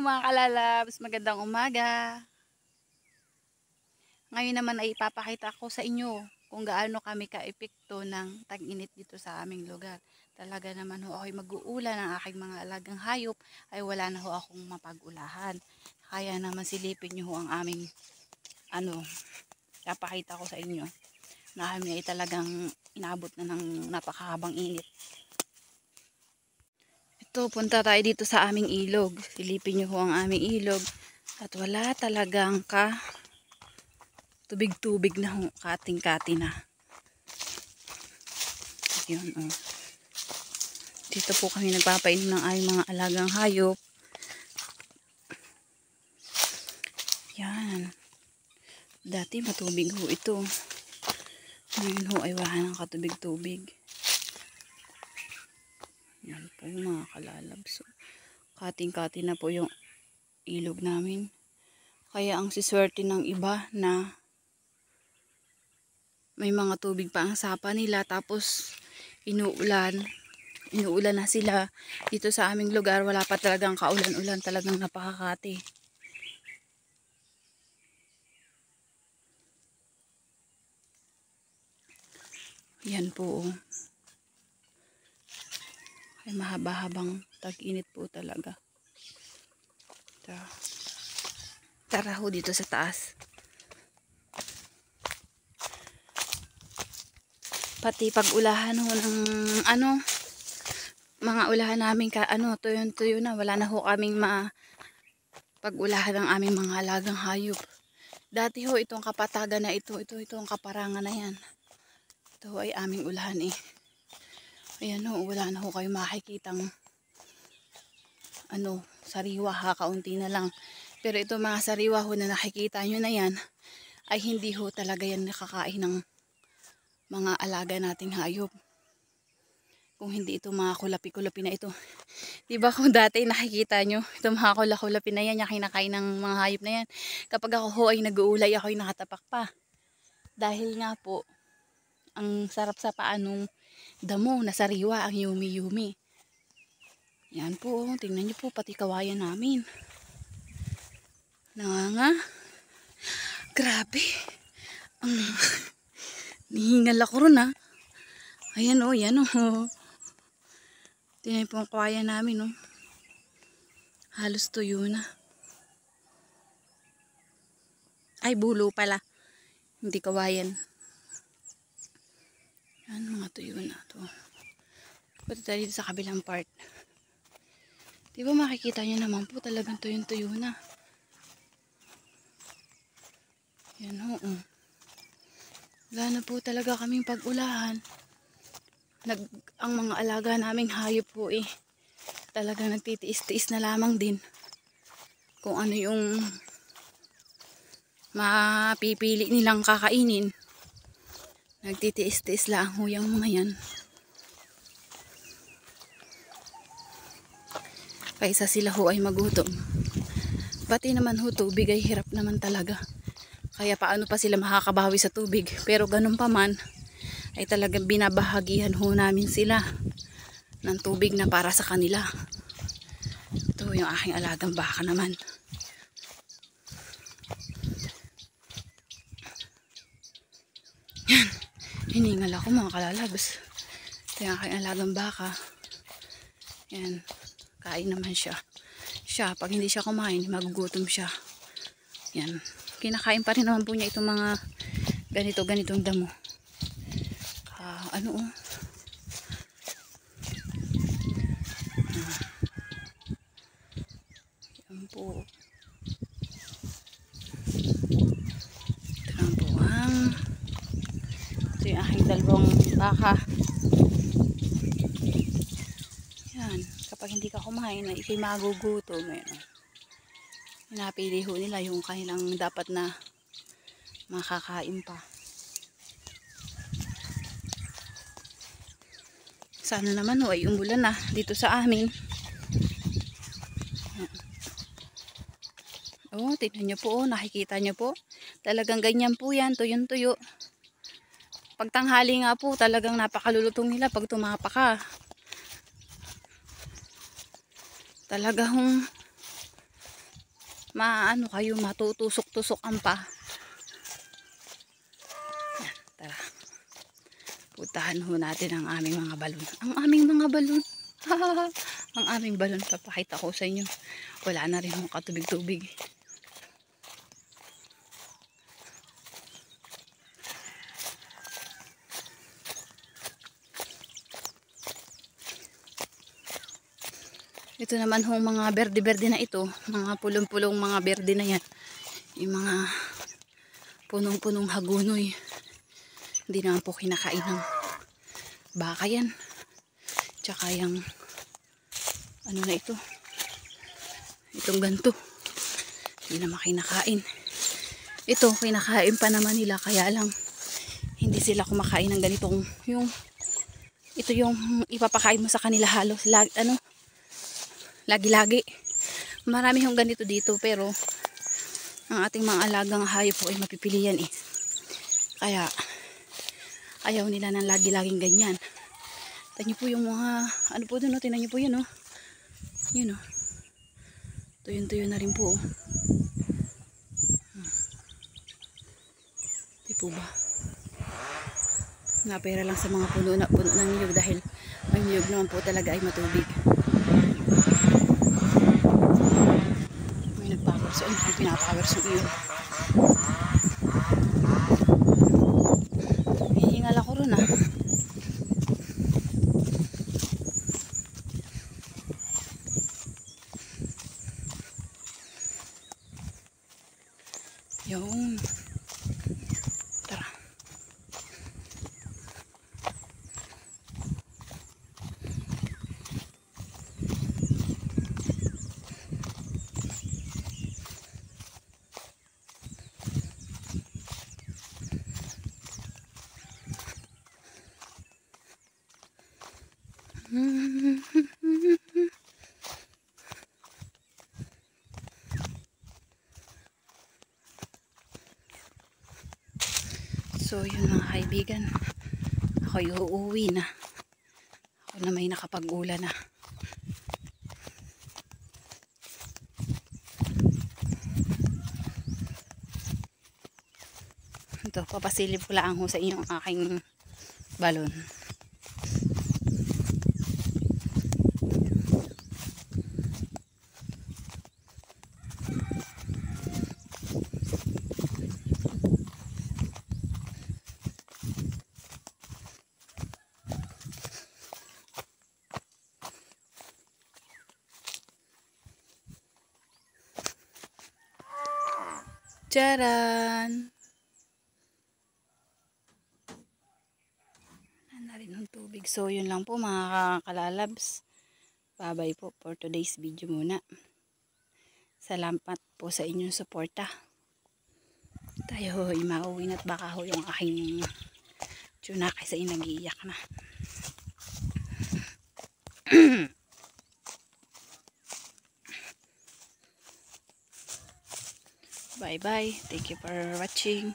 mga kalalabs, magandang umaga. Ngayon naman ay ipapakita ko sa inyo kung gaano kami ka-epekto ng tag-init dito sa aming lugar. Talaga naman ho ako'y mag-uulan ng aking mga alagang hayop ay wala na ho akong mapag-ulahan. Kaya naman silipin nyo ho ang aming papakita ko sa inyo na kami ay talagang inabot na ng napakahabang init. Ito, punta tayo dito sa aming ilog. Silipin nyo ho ang aming ilog. At wala talagang tubig-tubig na ho. Kating-kati na. Yun, oh. Dito po kami nagpapainom ng aming mga alagang hayop. Yan. Dati matubig ho ito. Ngayon ho ay wala ng katubig-tubig. Yan po mga kalalabs. Kating-kati na po yung ilog namin. Kaya ang siswerte ng iba na may mga tubig pa ang sapa nila tapos inuulan na sila. Dito sa aming lugar wala pa talagang kaulan-ulan, talagang napakakati. Yan po. Ay mahaba-habang tag-init po talaga. Tara ho dito sa taas. Pati pag-ulahan ho ng mga ulahan namin tuyo na, wala na ho kaming pag-ulahan ng aming mga alagang hayop. Dati ho itong kapatagan na ito ang kaparangan na yan. Ito ay aming ulahan eh. Ayan ho, wala na ho kayo makikitang sariwa ha, kaunti na lang. Pero ito mga sariwa ho na nakikita nyo na yan, ay hindi ho talaga yan nakakain ng mga alaga nating hayop. Kung hindi ito mga kulapi-kulapi na ito. Diba kung dati nakikita nyo, itong mga kulapi na yan, yung kinakain ng mga hayop na yan. Kapag ako ho ay nag-uulay, ako ay nakatapak pa. Dahil nga po, ang sarap sa paanong damo na sariwa, ang yumi-yumi. Yan po, tingnan nyo po, pati kawayan namin. Grabe. Nihingal ako ron ha. Ayan o, yan o. Tingnan po ang kawayan namin o. Halos tuyo na. Ay, bulo pala. Hindi kawayan. Yan, mga tuyo na to. Pati tayo dito sa kabilang part. Diba makikita nyo naman po talagang tuyong-tuyo na. Yan ho. Wala na po talaga kaming pag-ulahan. Ang mga alaga naming hayop po eh. Talagang nagtitiis-tiis na lamang din. Kung ano yung mapipili nilang kakainin. Nagtitiis-tiis lang ho yung mga yan. Kaysa sila ho ay magutom. Pati naman ho tubig ay hirap naman talaga. Kaya paano pa sila makakabawi sa tubig. Pero ganun pa man ay talagang binabahagihan ho namin sila ng tubig na para sa kanila. Ito yung aking alagang baka naman. Yan. Hiningal ako mga kalalabs. Ito yung aking alagang baka. Yan. Kain naman siya. Pag hindi siya kumain, magugutom siya. Yan. Kinakain pa rin naman po niya itong mga ganitong damo. Yan po. Ito lang po ito yung aking dalawang baka. Yan. Kapag hindi ka kumain, ay ikay magugutom. Pinapili ho nila yung kanilang dapat na makakain pa. Sana naman ho ay umulan na dito sa amin. Oh, tignan nyo po, nakikita nyo po. Talagang ganyan po yan, tuyong-tuyo. Pag tanghali nga po, talagang napakalulutong nila pag tumapa ka. Talagang maano kayo, matutusok-tusok ang pa. Yan, tara. Puntahan ho natin ang aming mga balon. Ang aming mga balon. Ang aming balon, papakita ko sa inyo. Wala na rin mga katubig-tubig. Ito naman hong mga berde-berde na ito, mga pulong-pulong mga berde na yan. Yung mga punong-punong hagunoy. Hindi naman po kinakain ng baka yan. Tsaka yung ano na ito. Itong ganto. Hindi naman kinakain. Ito, kinakain pa naman nila, kaya lang hindi sila kumakain ng ganitong ito yung ipapakain mo sa kanila halos lagi-lagi. Marami yung ganito dito, pero ang ating mga alagang hayop po ay mapipilian eh. Kaya ayaw nila ng lagi-laging ganyan. Tignan niyo po yung mga ano po doon, tingnan niyo po yun, oh. Yun, oh. Tuyon-tuyo na rin po, oh. Di po ba? Napera lang sa mga puno ng niyog, dahil ang niyog naman po talaga ay matubig. May nagpower so may pinapower so yun. Hihingal ako ron, ah. Yung tara. So yun mga kaibigan, ako'y uuwi na. Ako na may nakapag-ula na. Ito, papasilip ko lang ho sa inyo ang aking balon. Charan! Na rin ng tubig. So yun lang po mga kalalabs. Bye-bye po for today's video muna. Salamat po sa inyong suporta. Tayo ay mauwi na't baka ho yung aking tuna kasi nag-iiyak na. Bye bye. Thank you for watching.